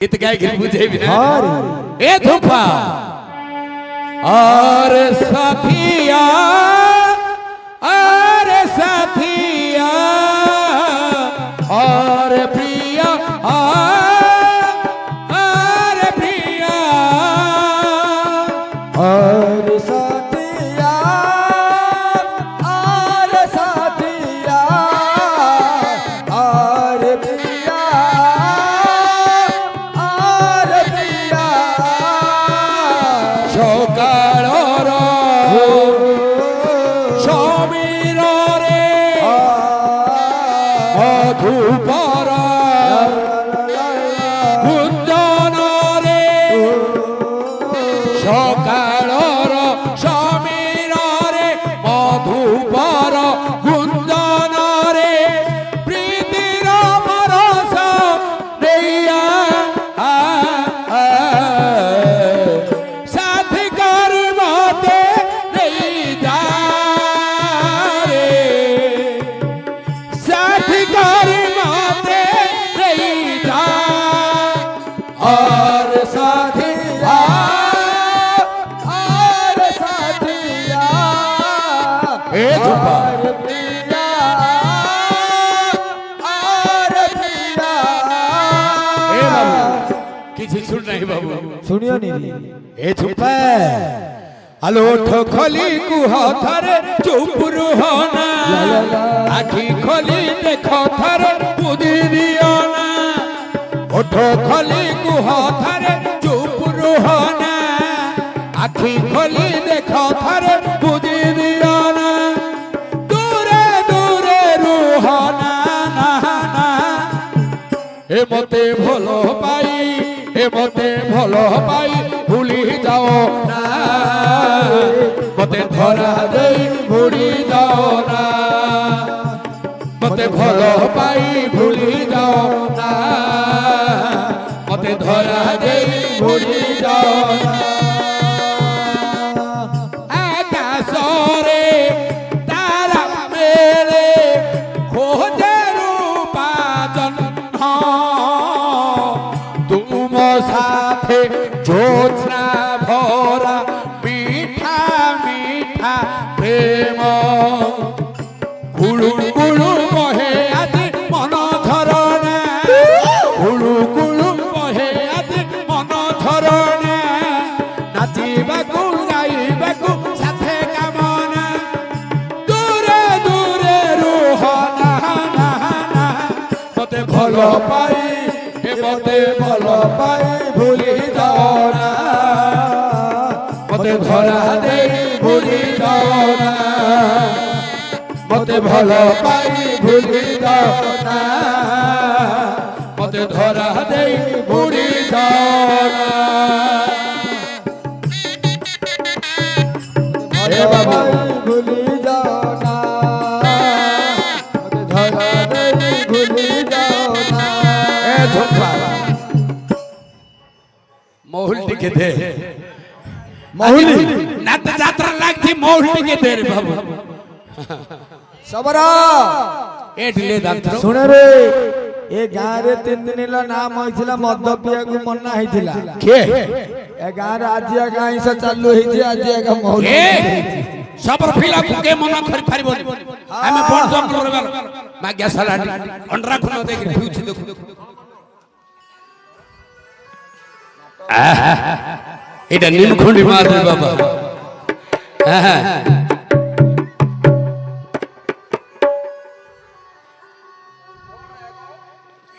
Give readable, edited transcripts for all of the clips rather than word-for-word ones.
गीत गाय के बुझे भी ना ए धूपा और साथिया और प्रिया और प्रिया और साथिया और साथिया और प्रिया और प्रिया সকালর সমীররে মধুপর কুঞ্জনরে সকালর সমীররে মধুপর কুঞ্জনরে প্রীতির পরশ নেইয়া সাথী কর মতে নেই যা রে সাথী কর মতে নেই যা और साथिया और साथिया ए धूपा और प्रिया और प्रिया ए बाबू किसी सुन नहीं बाबू सुनियो नहीं ए धूपा आलोठ खोली कुह थरे चुप रुहना आखी खोली देखो थरे बुद्धि दियो ना ओठ खोली कुह थरे चुप रुहना आखी खोली देखो थरे बुद्धि दियो ना दूरे दूरे रुहना ना ना ए मते भलो पाई ए मते भलो पाई भूली जाओ ना मते धरा देई भूली जाओ ना मते भलो पाई भूली जाओ ना मते धरा देई भूली जाओ ना आकाशरे तारा मेले खोजे रूपा जन्म तुम साथे ज्योत्स्ना भरा मीठा मीठा प्रेम कुलु कुलु बहे आदि मन धरना कुलु कुलु बहे आदि मन धरना नाचिबाकु गाइबाकु साथे कामना दूरे दूरे रुहना ना ना मते भलो पाई ए मते भलो पाई भूली जाओ ना मते धरा देई भूली जाओ ना मते भलो पाई भूली जाओ ना मते धरा देई भूली जाओ ना ए बाबा भूली जाओ ना मते धरा देई भूली जाओ ना ए धुपा महुल टिके दे महुली नात यात्रा लागथी महुल टिके दे रे बाबू सबरा ए ढिले दांतरो सुने रे ए गाँ रे 3 दिन ला नाम होइथिला मद्य पिया को मन्ना होइथिला के ए गाँ रे आजिया गाँ से चालू होइछि आजिया का महुली ए सबर फिला कुके मना खरि फारिबो आमे बन जंगल रे माग्या सालाडी अंडरा खुन देखि फ्यूची देखु এটা নীলখুঁড়ি মার রে বাবা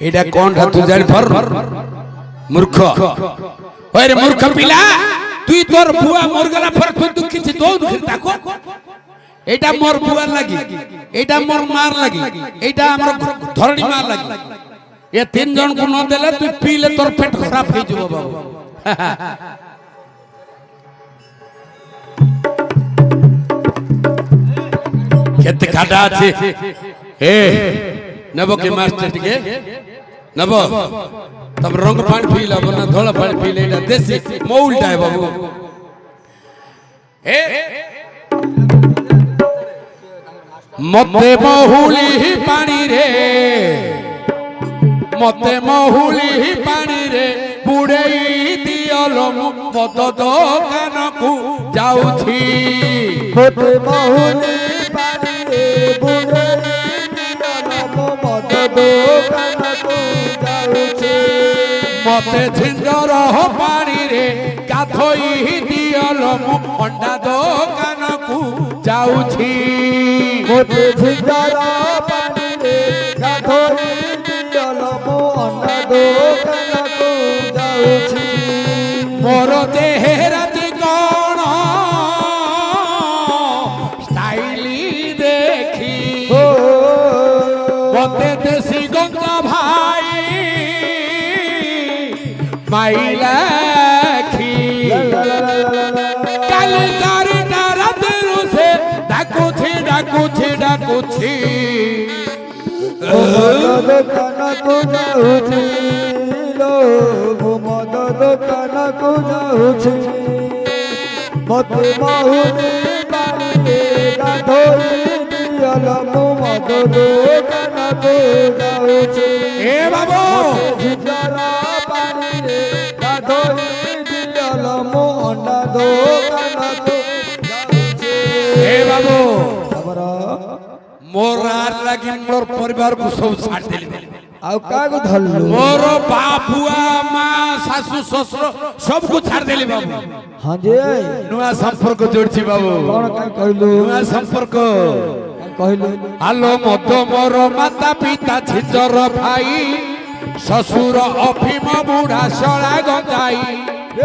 এটা কোনটা তুই জানি পর মূর্খ ওই রে মূর্খ পিলা তুই তোর বুয়া মর গলা পর তুই দুঃখিছি তো দুঃখি তাকো এটা মোর বুয়ার লাগি এটা মোর মার লাগি এটা আমার ধরণী মার লাগি এ তিন জন কো ন দেলে তুই পিলে তোর পেট খারাপ হই যাব বাবু কেতে কাটা আছে এ নব কে মাস্টার টিকে নব তব রং পানি পিলা বনা ধোলা পানি পিলে এটা দেশি মৌলটা বাবু এ मते महुली पानी रे मते महुली पानी रे ଦିଅଲୋ ମୁଁ ମଦ ଦୋକାନକୁ ଯାଉଛି ମୋତେ ମହୁଲି ପାଣିରେ ବୁଡ଼େଇ ଦିଅଲୋ ମୁଁ ମଦ ଦୋକାନକୁ ଯାଉଛି ମତେ ଝିଞ୍ଜର ପାଣିରେ ଗାଧୋଇ ଦିଅଲୋ ମୁଁ ଅଣ୍ଡା ଦୋକାନକୁ ଯାଉଛି ମୋତେ ଝିଞ୍ଜର ପାଣିରେ ଗାଧୋଇ ଦିଅଲୋ ମୁଁ ଅଣ୍ଡା ଦୋକାନକୁ ଯାଉଛି ମୋର ଚେହେରା କଣ ଷ୍ଟାଇଲି ଦେଖି ମତେ ଦେଶୀ ଗଙ୍ଗା ଭାଇ ମାଇଲାଖି କାଲି ଚାରିଟା ରାତିରୁ ସେ ଡାକୁଛି ଡାକୁଛି ଡାକୁଛି ମଦ ଦୋକାନକୁ ଯାଉଛି ଲୋ ମୁଁ ମଦ ଦୋକାନକୁ ଯାଉଛି ମୋତେ ମହୁଲି ପାଣିରେ ଗାଧୋଇ ଦିଅଲୋ ମୁଁ ମଦ ଦୋକାନକୁ ଯାଉଛି ଏ ବାବୁ ଝିଞ୍ଜର ପାଣିରେ ଗାଧୋଇ ଦିଅଲୋ ମୁଁ ଅଣ୍ଡା ଦୋକାନକୁ ଯାଉଛି ଏ ବାବୁ ଆମର ମୋର ଆର ଲାଗି ମୋର ପରିବାରକୁ ସବୁ ଛାଡ଼ିଦେଲି ଆଉ କାହାକୁ ଧରିଲୁ ମୋର ବାବୁଆ ମା ଶାଶୁ ଶ୍ୱଶୁର ସବୁକୁ ଛାଡ଼ିଦେଲି ବାବୁ ହଁ ଯେ ନୂଆ ସମ୍ପର୍କ ଯୋଡ଼ିଛି ବାବୁ କଣ କାଇଁ କହିଲୁ ନୂଆ ସମ୍ପର୍କ କାଇଁ କହିଲୁ ଆଲୋ ମଦ ମୋର ମାତା ପିତା ଝିଞ୍ଜର ଭାଇ ଶ୍ୱଶୁର ଅଫିମ ବୁଢ଼ା ଶଳା ଗଞ୍ଜାଇ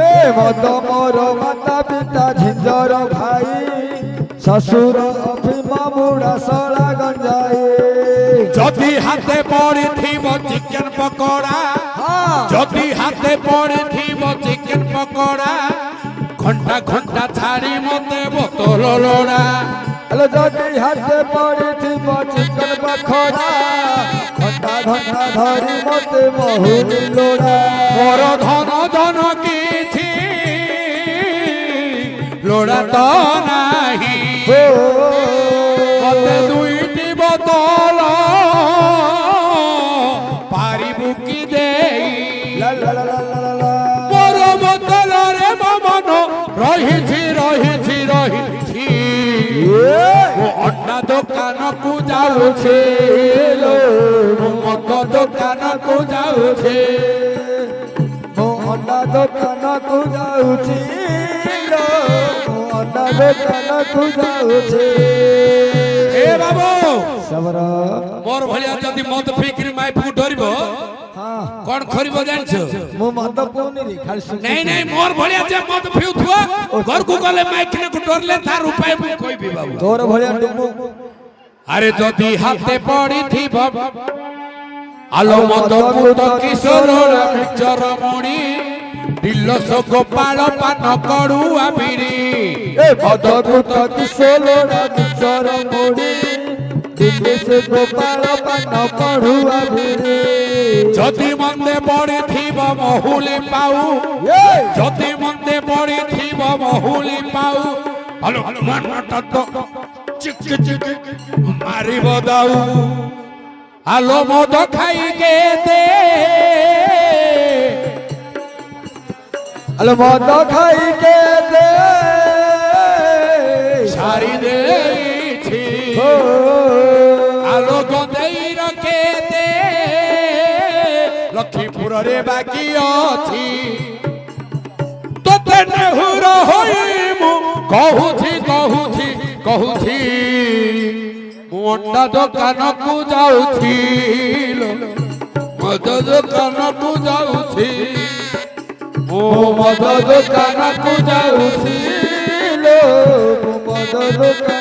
ଏ ମଦ ମୋର ମାତା ପିତା ଝିଞ୍ଜର ଭାଇ ଶ୍ୱଶୁର ଅଫିମ ବୁଢ଼ା ଶଳା ଗଞ୍ଜାଇ ଯଦି ହାତେ ପଡ଼ିଥିବ ଚିକେନ ପକୋଡ଼ା ଯଦି ହାତେ ପଡ଼ିଥିବ ଚିକେନ ପକୋଡ଼ା ଘଣ୍ଟା ଘଣ୍ଟା ଛାଡ଼ି ମତେ ବୋତଲ ଲୋଡ଼ା ଆଲୋ ଯଦି ହାତେ ପଡ଼ିଥିବ ଚିକେନ ପକୋଡ଼ା ଘଣ୍ଟା ଘଣ୍ଟା ଧରି ମତେ ମହୁଲି ଲୋଡ଼ା ମୋର ଧନ ଧନ କିଛି ଲୋଡ଼ା ତ ନାହିଁ ମତେ ଦୁଇଟି ବୋତଲ ପାରିବୁ କି ଦେଇ ଲା ଲା ଲା ଲା ଲା ଲା ମୋର ବୋତଲରେ ମୋ ମନ ରହିଛି ରହିଛି ରହିଛି ମୁଁ ଅଣ୍ଡା ଦୋକାନକୁ ଯାଉଛି ଲୋ ମୁଁ ମଦ ଦୋକାନକୁ ଯାଉଛି ମୁଁ ଅଣ୍ଡା ଦୋକାନକୁ ଯାଉଛି ଲୋ ମୁଁ ଅଣ୍ଡା ଦୋକାନକୁ ଯାଉଛି ଏ ବାବୁ ସବର ମୋର ଭଳିଆ ଯଦି ମଦ ପିଇକିରି ମାଇପକୁ ଡରିବ ହଁ କଣ କରିବ ଜାଣିଛ ମୁଁ ମଦ ପିଉନି ରେ ଖାଲି ଶୁଣୁଛି। ନାଇଁ ନାଇଁ ମୋର ଭଳିଆ ଯେ ମଦ ପିଉଥିବ ଘରକୁ ଗଲେ ମାଇକିନକୁ ଡରିଲେ ତାର ଉପାୟ ମୁଁ କହିବି ବାବୁ ତୋର ଭଳିଆ ଡୁମୁ ଆରେ ଯଦି ହାତେ ପଡ଼ିଥିବ ଆଲୋ ମଦ କୁତ କିଶୋର ମିଚର ମୁଣି ଦିଲସ ଗୋପାଳ ପାନ କଡୁଆ ବିରି ଏ ମଦ କୁତ କିଶୋର ମିଚର ମୁଡ଼ି ଦିଲ୍ଲୀ ସେ ଗୋପାଳ ପାନ କଢୁଆ ବିରି ଯଦି ମନ୍ଦେ ପଡ଼ିଥିବ ମହୁଲି ପାଉ ଯଦି ମନ୍ଦେ ପଡ଼ିଥିବ ମହୁଲି ପାଉ ଆଲୋ ମନଟା ତ ଚିକ୍ ଚିକ୍ ମାରିବ ଦାଉ ଆଲୋ ମଦ ଖାଇକେ ଦେ ଆଲୋ ମଦ ଖାଇକେ ଦେ ସାରି ଦେଇଛି ଆଲୋ ଗଦେଇର କେତେ ଲକ୍ଷ୍ମୀପୁରରେ ବାକି ଅଛି ତୋତେ ନେହୁର ହୋଇ ମୁଁ କହୁଛି କହୁଛି କହୁଛି ମୁଁ ଅଣ୍ଡା ଦୋକାନକୁ ଯାଉଛି ଲୋ ମଦ ଦୋକାନକୁ ଯାଉଛି ମୁଁ ମଦ ଦୋକାନକୁ ଯାଉଛି ଲୋ ମୁଁ ମଦ ଦୋକାନ